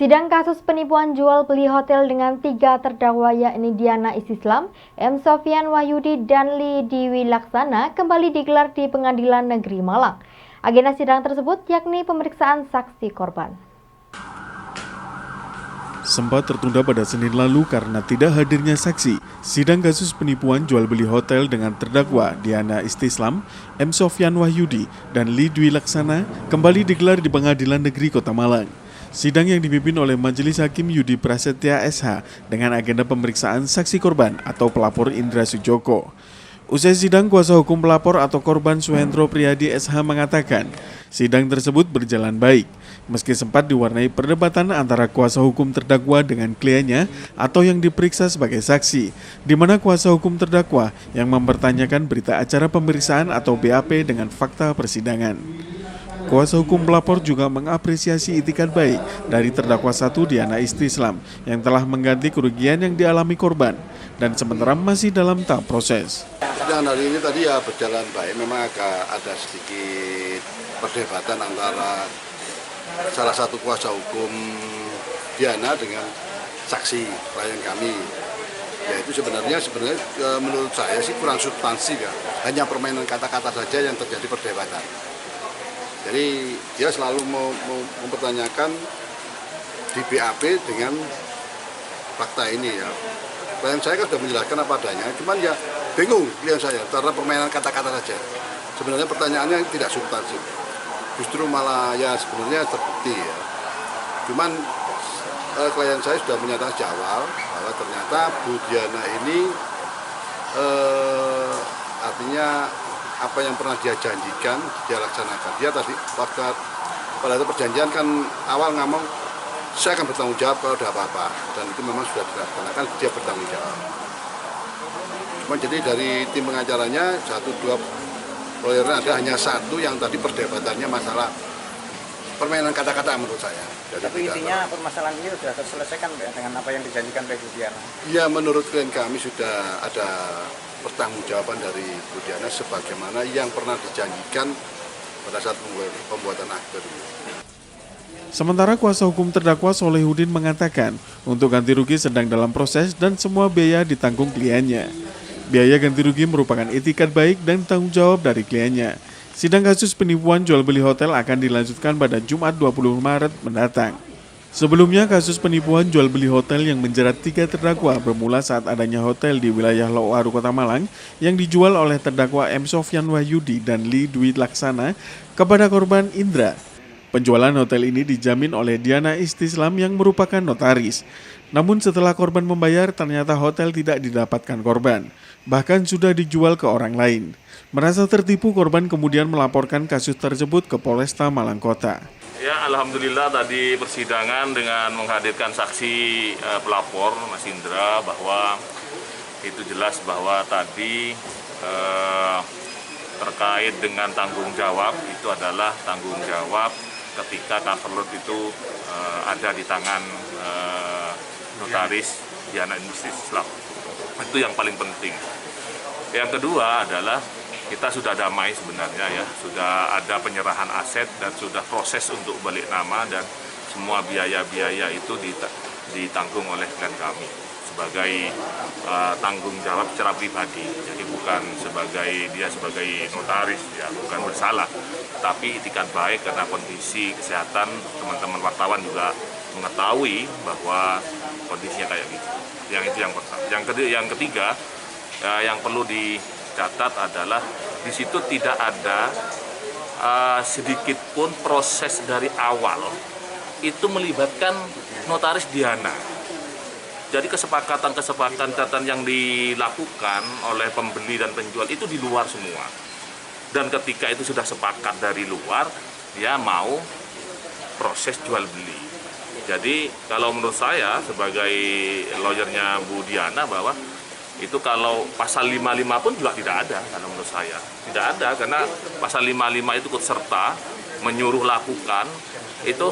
Sidang kasus penipuan jual beli hotel dengan 3 terdakwa yakni Diana Istislam, M. Sofyan Wahyudi, dan Lee Dwi Laksana kembali digelar di Pengadilan Negeri Malang. Agenda sidang tersebut yakni pemeriksaan saksi korban. Sempat tertunda pada Senin lalu karena tidak hadirnya saksi. Sidang kasus penipuan jual beli hotel dengan terdakwa Diana Istislam, M. Sofyan Wahyudi, dan Lee Dwi Laksana kembali digelar di Pengadilan Negeri Kota Malang. Sidang yang dipimpin oleh Majelis Hakim Yudi Prasetya SH dengan agenda pemeriksaan saksi korban atau pelapor Indra Sujoko. Usai sidang, kuasa hukum pelapor atau korban Suhendro Priyadi SH mengatakan sidang tersebut berjalan baik, meski sempat diwarnai perdebatan antara kuasa hukum terdakwa dengan kliennya atau yang diperiksa sebagai saksi, di mana kuasa hukum terdakwa yang mempertanyakan berita acara pemeriksaan atau BAP dengan fakta persidangan. Kuasa hukum pelapor juga mengapresiasi itikat baik dari terdakwa 1 Diana Istislam yang telah mengganti kerugian yang dialami korban dan sementara masih dalam tahap proses. Sidang hari ini tadi ya berjalan baik, memang agak ada sedikit perdebatan antara salah satu kuasa hukum Diana dengan saksi klien kami. Ya itu sebenarnya menurut saya sih kurang substansi ya, hanya permainan kata-kata saja yang terjadi perdebatan. Jadi dia selalu mempertanyakan di BAP dengan fakta ini ya. Klien saya kan sudah menjelaskan apa adanya, cuman ya bingung klien saya karena permainan kata-kata saja. Sebenarnya pertanyaannya tidak substansi, justru malah ya sebenarnya terbukti ya. Cuman klien saya sudah menyatakan sejak awal bahwa ternyata Bu Diana ini artinya apa yang pernah dia janjikan dia laksanakan. Dia tadi pada itu perjanjian kan awal ngomong saya akan bertanggung jawab kalau ada apa-apa, dan itu memang sudah dilaksanakan, dia bertanggung jawab. Cuma jadi dari tim pengacaranya 1-2 lawyernya ada hanya satu yang tadi perdebatannya masalah permainan kata-kata menurut saya. Jadi tapi intinya permasalahan ini sudah terselesaikan dengan apa yang dijanjikan oleh Bu Diana? Ya menurut klien kami sudah ada pertanggungjawaban dari Bu Diana sebagaimana yang pernah dijanjikan pada saat pembuatan akte. Sementara kuasa hukum terdakwa Solehudin mengatakan untuk ganti rugi sedang dalam proses dan semua biaya ditanggung kliennya. Biaya ganti rugi merupakan itikat baik dan tanggung jawab dari kliennya. Sidang kasus penipuan jual beli hotel akan dilanjutkan pada Jumat 20 Maret mendatang. Sebelumnya kasus penipuan jual beli hotel yang menjerat 3 terdakwa bermula saat adanya hotel di wilayah Lowaru Kota Malang yang dijual oleh terdakwa M. Sofyan Wahyudi dan Lee Dwi Laksana kepada korban Indra. Penjualan hotel ini dijamin oleh Diana Istislam yang merupakan notaris. Namun setelah korban membayar, ternyata hotel tidak didapatkan korban. Bahkan sudah dijual ke orang lain. Merasa tertipu, korban kemudian melaporkan kasus tersebut ke Polresta Malang Kota. Ya, alhamdulillah tadi persidangan dengan menghadirkan saksi pelapor Mas Indra bahwa itu jelas bahwa tadi terkait dengan tanggung jawab itu adalah tanggung jawab ketika cover load itu ada di tangan notaris Diana Istislam. Itu yang paling penting. Yang kedua adalah kita sudah damai sebenarnya ya, sudah ada penyerahan aset dan sudah proses untuk balik nama dan semua biaya-biaya itu ditanggung oleh klien kami sebagai tanggung jawab secara pribadi. Jadi bukan sebagai notaris ya, bukan bersalah, tapi itikat baik karena kondisi kesehatan teman-teman wartawan juga mengetahui bahwa kondisinya kayak gitu. Yang itu yang pertama. Yang ketiga yang perlu dicatat adalah di situ tidak ada sedikit pun proses dari awal itu melibatkan notaris Diana. Jadi kesepakatan yang dilakukan oleh pembeli dan penjual itu di luar semua. Dan ketika itu sudah sepakat dari luar, dia mau proses jual beli. Jadi kalau menurut saya sebagai lawyernya Bu Diana bahwa itu kalau pasal 55 pun juga tidak ada, kalau menurut saya. Tidak ada, karena pasal 55 itu ikut serta, menyuruh lakukan, itu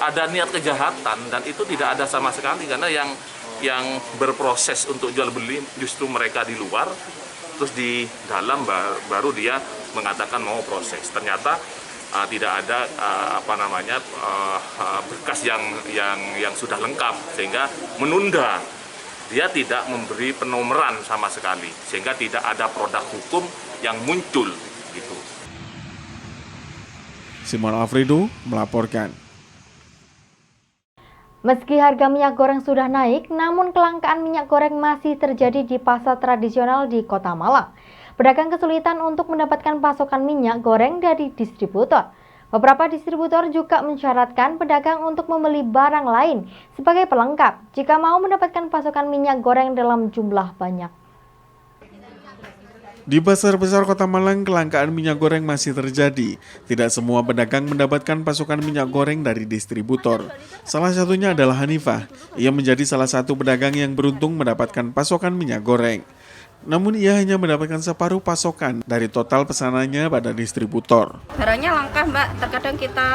ada niat kejahatan, dan itu tidak ada sama sekali, karena yang berproses untuk jual beli justru mereka di luar, terus di dalam baru dia mengatakan mau proses. Ternyata tidak ada berkas yang sudah lengkap, sehingga menunda. Dia tidak memberi penomoran sama sekali, sehingga tidak ada produk hukum yang muncul gitu. Simon Alfredo melaporkan. Meski harga minyak goreng sudah naik, namun kelangkaan minyak goreng masih terjadi di pasar tradisional di Kota Malang. Pedagang kesulitan untuk mendapatkan pasokan minyak goreng dari distributor. Beberapa distributor juga mensyaratkan pedagang untuk membeli barang lain sebagai pelengkap jika mau mendapatkan pasokan minyak goreng dalam jumlah banyak. Di pasar besar Kota Malang, kelangkaan minyak goreng masih terjadi. Tidak semua pedagang mendapatkan pasokan minyak goreng dari distributor. Salah satunya adalah Hanifah. Ia menjadi salah satu pedagang yang beruntung mendapatkan pasokan minyak goreng. Namun ia hanya mendapatkan separuh pasokan dari total pesanannya pada distributor. Barangnya langka, Mbak. Terkadang kita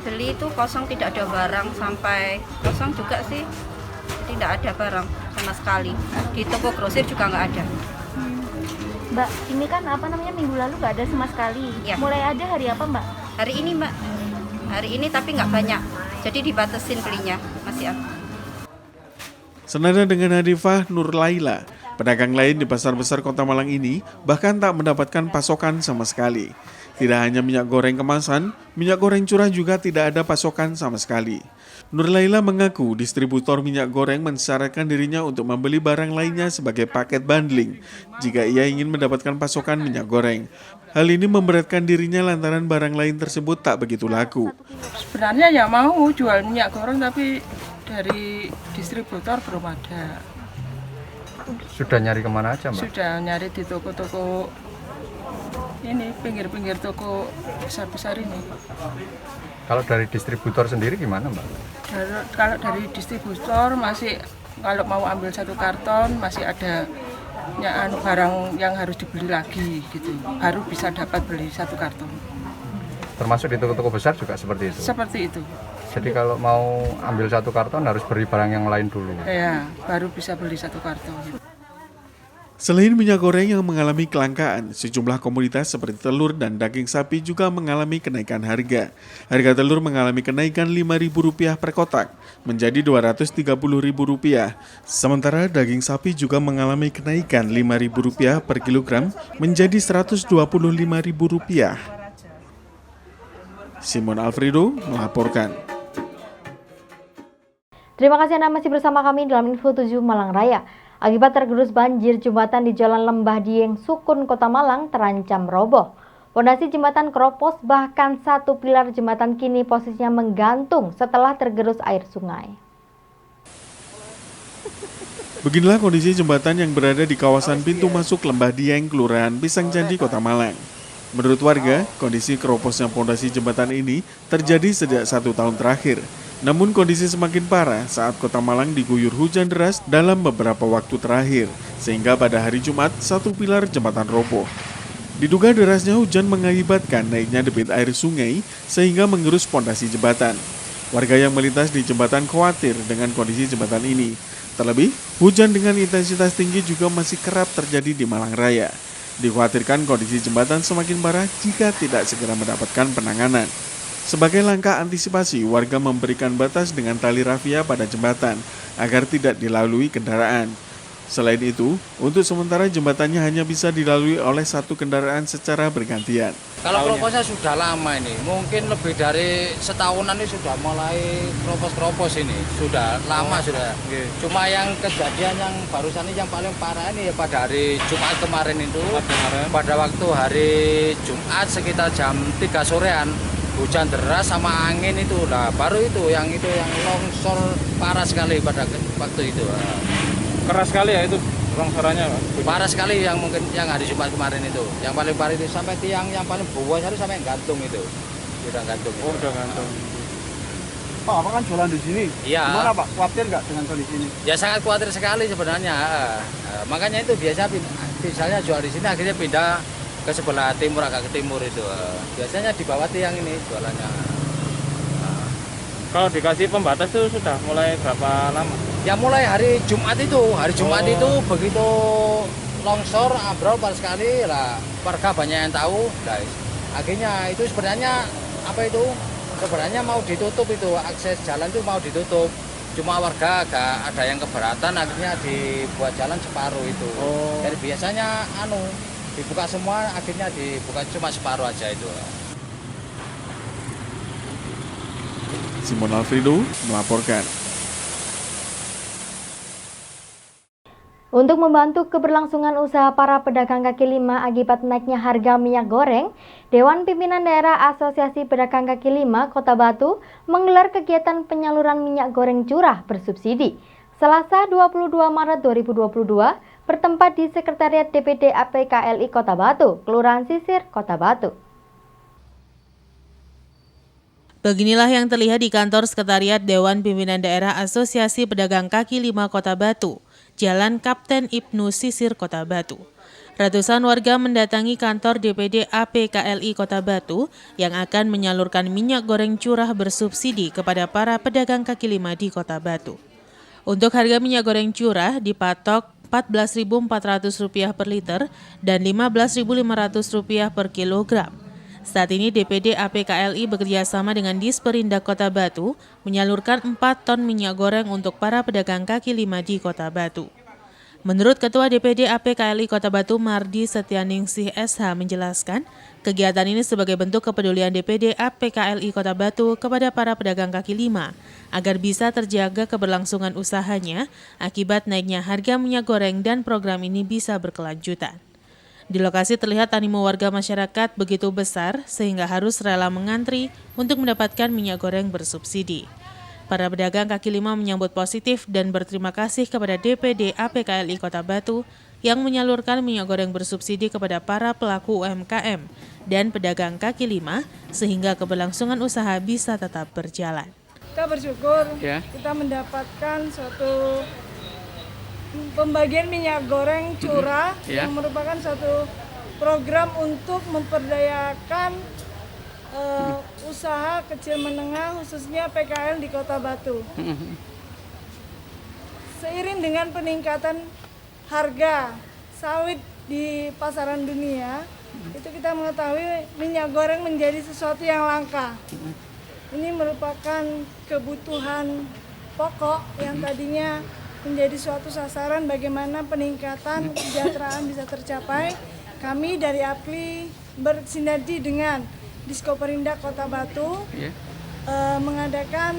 beli itu kosong, tidak ada barang, sampai kosong juga sih. Tidak ada barang sama sekali. Di toko grosir juga nggak ada. Mbak, ini kan minggu lalu nggak ada sama sekali. Ya. Mulai ada hari apa, Mbak? Hari ini, Mbak. Hari ini tapi nggak banyak. Jadi dibatasin belinya, masih ada. Senada dengan Hanifah, Nur Laila, pedagang lain di pasar besar Kota Malang ini bahkan tak mendapatkan pasokan sama sekali. Tidak hanya minyak goreng kemasan, minyak goreng curah juga tidak ada pasokan sama sekali. Nur Laila mengaku distributor minyak goreng mensyaratkan dirinya untuk membeli barang lainnya sebagai paket bundling jika ia ingin mendapatkan pasokan minyak goreng. Hal ini memberatkan dirinya lantaran barang lain tersebut tak begitu laku. Sebenarnya ya mau jual minyak goreng tapi dari distributor belum ada. Sudah nyari kemana aja, Mbak? Sudah nyari di toko-toko ini, pinggir-pinggir toko besar-besar ini. Kalau dari distributor sendiri gimana, Mbak? Kalau dari distributor masih, kalau mau ambil satu karton masih ada barang yang harus dibeli lagi gitu. Baru bisa dapat beli satu karton. Termasuk di toko-toko besar juga seperti itu? Seperti itu. Jadi kalau mau ambil satu karton harus beli barang yang lain dulu? Ya, baru bisa beli satu karton. Selain minyak goreng yang mengalami kelangkaan, sejumlah komoditas seperti telur dan daging sapi juga mengalami kenaikan harga. Harga telur mengalami kenaikan Rp5.000 per kotak, menjadi Rp230.000. Sementara daging sapi juga mengalami kenaikan Rp5.000 per kilogram, menjadi Rp125.000. Simon Alfredo melaporkan. Terima kasih Anda masih bersama kami dalam Info 7 Malang Raya. Akibat tergerus banjir, jembatan di Jalan Lembah Dieng, Sukun, Kota Malang terancam roboh. Pondasi jembatan keropos, bahkan satu pilar jembatan kini posisinya menggantung setelah tergerus air sungai. Beginilah kondisi jembatan yang berada di kawasan pintu masuk Lembah Dieng, Kelurahan Pisang Candi, Kota Malang. Menurut warga, kondisi keroposnya pondasi jembatan ini terjadi sejak 1 tahun terakhir. Namun kondisi semakin parah saat Kota Malang diguyur hujan deras dalam beberapa waktu terakhir, sehingga pada hari Jumat satu pilar jembatan roboh. Diduga derasnya hujan mengakibatkan naiknya debit air sungai sehingga mengerus pondasi jembatan. Warga yang melintas di jembatan khawatir dengan kondisi jembatan ini. Terlebih, hujan dengan intensitas tinggi juga masih kerap terjadi di Malang Raya. Dikhawatirkan kondisi jembatan semakin parah jika tidak segera mendapatkan penanganan. Sebagai langkah antisipasi, warga memberikan batas dengan tali rafia pada jembatan agar tidak dilalui kendaraan. Selain itu, untuk sementara jembatannya hanya bisa dilalui oleh satu kendaraan secara bergantian. Kalau keroposnya sudah lama ini, mungkin lebih dari setahunan ini sudah mulai keropos-keropos ini. Sudah lama sudah. Cuma yang kejadian yang barusan ini yang paling parah ini ya pada hari Jumat kemarin itu. Pada waktu hari Jumat sekitar jam 3 sorean. Hujan deras sama angin itu lah, baru itu yang longsor parah sekali pada waktu itu. Keras sekali ya itu longsorannya, Pak? Parah sekali yang mungkin yang hari Jumat kemarin itu. Yang paling parah itu sampai tiang yang paling bawah sampai gantung itu. Sudah gantung. Oh, udah gantung. Pak, apa kan jualan di sini? Iya. Gimana Pak? Khawatir nggak dengan kondisi ini? Ya sangat khawatir sekali sebenarnya. Makanya itu biasa misalnya jual di sini akhirnya pindah ke sebelah timur, agak ke timur itu. Biasanya di bawah tiang ini jualannya. Kalau dikasih pembatas itu sudah mulai berapa lama? Ya mulai hari Jumat itu. Hari Jumat itu begitu longsor, ambrol parah sekali lah. Warga banyak yang tahu. Nah, akhirnya itu sebenarnya apa itu sebenarnya mau ditutup itu, akses jalan itu mau ditutup. Cuma warga agak ada yang keberatan, akhirnya dibuat jalan separuh itu. Jadi biasanya dibuka semua, akhirnya dibuka cuma separuh aja itu. Simon Alfredo melaporkan. Untuk membantu keberlangsungan usaha para pedagang kaki lima akibat naiknya harga minyak goreng, Dewan Pimpinan Daerah Asosiasi Pedagang Kaki Lima Kota Batu menggelar kegiatan penyaluran minyak goreng curah bersubsidi. Selasa 22 Maret 2022 bertempat di Sekretariat DPD APKLI Kota Batu, Kelurahan Sisir, Kota Batu. Beginilah yang terlihat di kantor Sekretariat Dewan Pimpinan Daerah Asosiasi Pedagang Kaki Lima Kota Batu, Jalan Kapten Ibnu Sisir, Kota Batu. Ratusan warga mendatangi kantor DPD APKLI Kota Batu yang akan menyalurkan minyak goreng curah bersubsidi kepada para pedagang kaki lima di Kota Batu. Untuk harga minyak goreng curah dipatok Rp14.400 per liter dan Rp15.500 per kilogram. Saat ini DPD APKLI bekerjasama dengan Disperindak Kota Batu menyalurkan 4 ton minyak goreng untuk para pedagang kaki lima di Kota Batu. Menurut Ketua DPD APKLI Kota Batu Mardi Setianingsih SH menjelaskan, kegiatan ini sebagai bentuk kepedulian DPD APKLI Kota Batu kepada para pedagang kaki lima agar bisa terjaga keberlangsungan usahanya akibat naiknya harga minyak goreng dan program ini bisa berkelanjutan. Di lokasi terlihat animo warga masyarakat begitu besar sehingga harus rela mengantri untuk mendapatkan minyak goreng bersubsidi. Para pedagang kaki lima menyambut positif dan berterima kasih kepada DPD APKLI Kota Batu yang menyalurkan minyak goreng bersubsidi kepada para pelaku UMKM dan pedagang kaki lima sehingga keberlangsungan usaha bisa tetap berjalan. Kita bersyukur kita mendapatkan suatu pembagian minyak goreng curah yang merupakan satu program untuk memperdayakan usaha kecil menengah khususnya PKL di Kota Batu. Seiring dengan peningkatan harga sawit di pasaran dunia, itu kita mengetahui minyak goreng menjadi sesuatu yang langka. Ini merupakan kebutuhan pokok yang tadinya menjadi suatu sasaran bagaimana peningkatan kesejahteraan bisa tercapai. Kami dari APKLI bersinergi dengan Disperindak Kota Batu mengadakan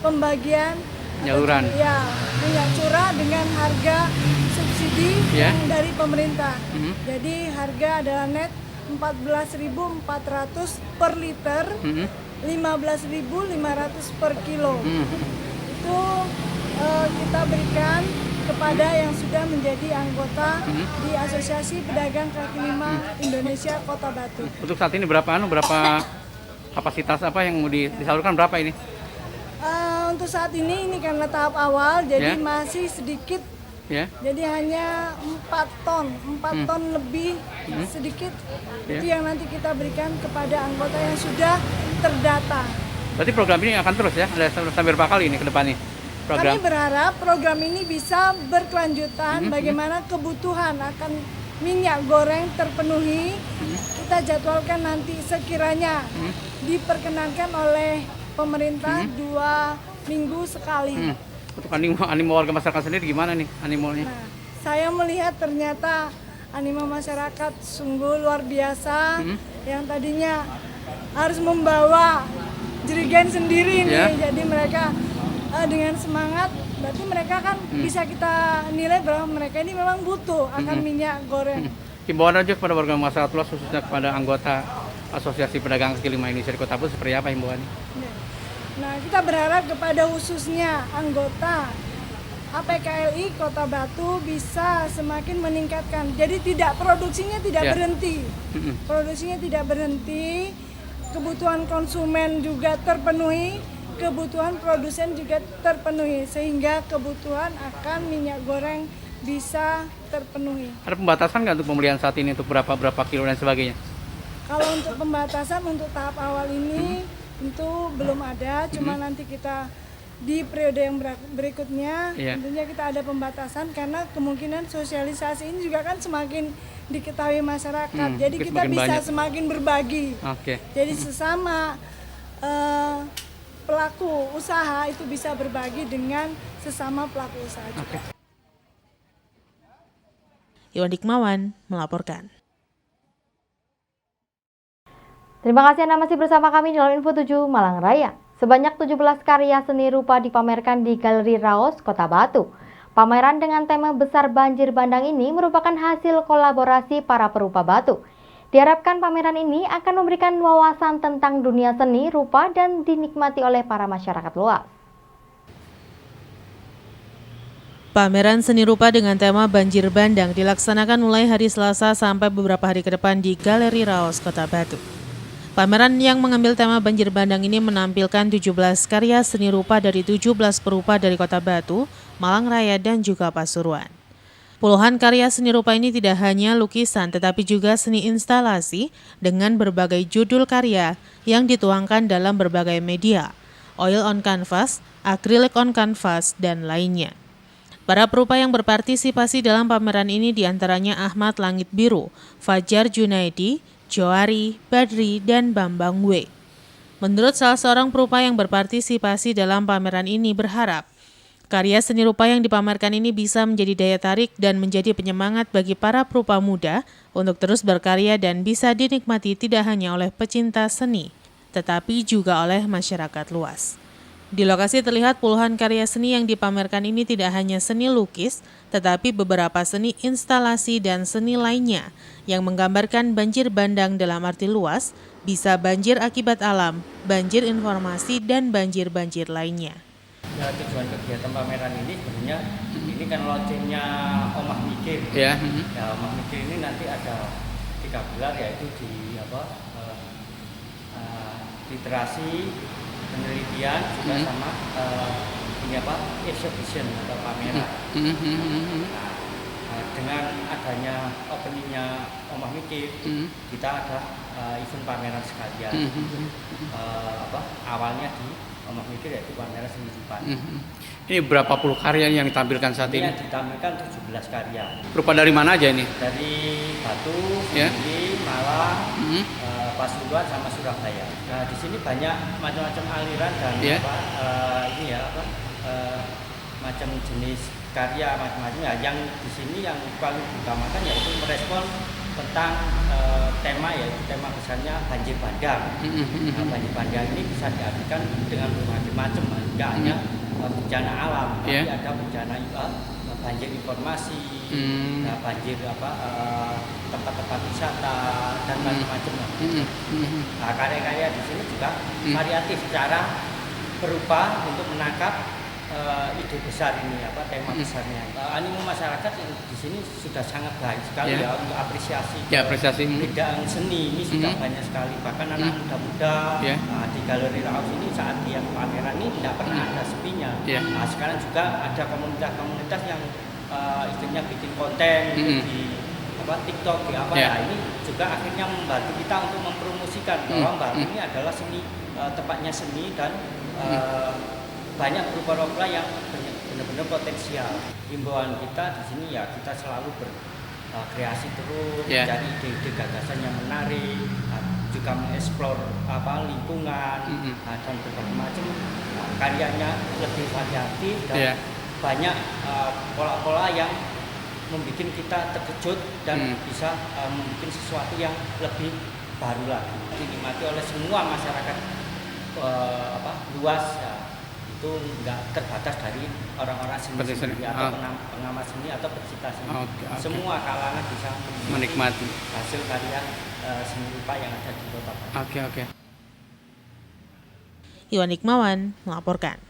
pembagian penyaluran minyak curah dengan harga subsidi yang dari pemerintah. Jadi harga adalah net Rp14.400 per liter, Rp15.500 per kilo. Itu kita berikan kepada yang sudah menjadi anggota di Asosiasi Pedagang Kaki Lima Indonesia Kota Batu. Untuk saat ini berapa kapasitas apa yang mau disalurkan berapa ini? Untuk saat ini karena tahap awal jadi masih sedikit. Jadi hanya 4 ton lebih sedikit itu yang nanti kita berikan kepada anggota yang sudah terdata. Berarti program ini akan terus ada sampai berapa kali ini ke depannya? Kami berharap program ini bisa berkelanjutan bagaimana kebutuhan akan minyak goreng terpenuhi. Kita jadwalkan nanti sekiranya diperkenankan oleh pemerintah 2 minggu sekali. Untuk animo warga masyarakat sendiri gimana nih animonya? Nah, saya melihat ternyata animo masyarakat sungguh luar biasa yang tadinya harus membawa jerigen sendiri nih. Jadi mereka dengan semangat, berarti mereka kan bisa kita nilai bahwa mereka ini memang butuh akan minyak goreng. Himbauan aja kepada warga masyarakat luas khususnya kepada anggota Asosiasi Pedagang Kaki Lima Indonesia di Kota Batu seperti apa himbauannya? Nah, kita berharap kepada khususnya anggota APKLI Kota Batu bisa semakin meningkatkan. Jadi produksinya tidak berhenti. Produksinya tidak berhenti, kebutuhan konsumen juga terpenuhi, kebutuhan produsen juga terpenuhi sehingga kebutuhan akan minyak goreng bisa terpenuhi. Ada pembatasan nggak untuk pembelian saat ini untuk berapa kilo dan sebagainya? Kalau untuk pembatasan untuk tahap awal ini tentu belum ada, cuma nanti kita di periode yang berikutnya tentunya kita ada pembatasan karena kemungkinan sosialisasi ini juga kan semakin diketahui masyarakat. Jadi kita bisa semakin berbagi. Jadi sesama pelaku usaha itu bisa berbagi dengan sesama pelaku usaha juga. Iwan Dikmawan melaporkan. Terima kasih Anda masih bersama kami dalam Info 7 Malang Raya. Sebanyak 17 karya seni rupa dipamerkan di Galeri Raos, Kota Batu. Pameran dengan tema besar banjir bandang ini merupakan hasil kolaborasi para perupa Batu. Diharapkan pameran ini akan memberikan wawasan tentang dunia seni rupa dan dinikmati oleh para masyarakat luas. Pameran seni rupa dengan tema banjir bandang dilaksanakan mulai hari Selasa sampai beberapa hari ke depan di Galeri Raos, Kota Batu. Pameran yang mengambil tema banjir bandang ini menampilkan 17 karya seni rupa dari 17 perupa dari Kota Batu, Malang Raya, dan juga Pasuruan. Puluhan karya seni rupa ini tidak hanya lukisan tetapi juga seni instalasi dengan berbagai judul karya yang dituangkan dalam berbagai media, oil on canvas, acrylic on canvas, dan lainnya. Para perupa yang berpartisipasi dalam pameran ini diantaranya Ahmad Langit Biru, Fajar Junaidi, Johari, Badri, dan Bambang W. Menurut salah seorang perupa yang berpartisipasi dalam pameran ini berharap karya seni rupa yang dipamerkan ini bisa menjadi daya tarik dan menjadi penyemangat bagi para perupa muda untuk terus berkarya dan bisa dinikmati tidak hanya oleh pecinta seni, tetapi juga oleh masyarakat luas. Di lokasi terlihat puluhan karya seni yang dipamerkan ini tidak hanya seni lukis, tetapi beberapa seni instalasi dan seni lainnya yang menggambarkan banjir bandang dalam arti luas, bisa banjir akibat alam, banjir informasi, dan banjir-banjir lainnya. Ya, tujuan kegiatan pameran ini sebenarnya ini kan launchingnya Omah Mikir. Ya. Ya, Omah Mikir ini nanti ada 3 pilar, yaitu di literasi, penelitian juga sama exhibition atau pameran. Nah, dengan adanya openingnya Omah Mikir, kita ada event pameran sekalian. Awalnya di Omah Mikir yaitu pameran seni rupa. Ini berapa puluh karya yang ditampilkan saat ini? Yang ditampilkan 17 karya. Berupa dari mana aja ini? Dari Batu, Sigi, Malang, Pasuruan sama Surabaya. Nah, di sini banyak macam-macam aliran dan macam jenis karya macam-macam. Ya, yang di sini yang paling utamakan yaitu merespon tentang tema, yaitu tema besarnya banjir bandang. Nah, banjir bandang ini bisa diartikan dengan berbagai macam, tidak hanya bencana alam, tapi ada bencana banjir informasi, banjir tempat-tempat wisata dan macam-macam. Nah, karya-karya di sini juga variatif cara berupa untuk menangkap ide besar ini, tema besarnya. Animo masyarakat di sini sudah sangat baik sekali ya untuk apresiasi bidang seni ini sudah banyak sekali. Bahkan anak muda-muda di Galeri Raos ini saat dia pameran ini tidak pernah ada sepinya. Nah, sekarang juga ada komunitas-komunitas yang istilahnya bikin konten di TikTok di Nah, ini juga akhirnya membantu kita untuk mempromosikan bahwa Batu ini adalah seni, tempatnya seni dan banyak perupa-perupa yang benar-benar potensial. Himbauan kita di sini ya kita selalu berkreasi terus, mencari ide-ide gagasan yang menarik, juga mengeksplor lingkungan dan berbagai macam karyanya lebih variatif dan banyak pola-pola yang membuat kita terkejut dan bisa membuat sesuatu yang lebih baru lagi, dinikmati oleh semua masyarakat luas. Itu nggak terbatas dari orang-orang seni atau pengamat seni atau pecinta seni. Semua kalangan bisa menikmati hasil karya seni rupa yang ada di Kota Batu. Iwan Dikmawan melaporkan.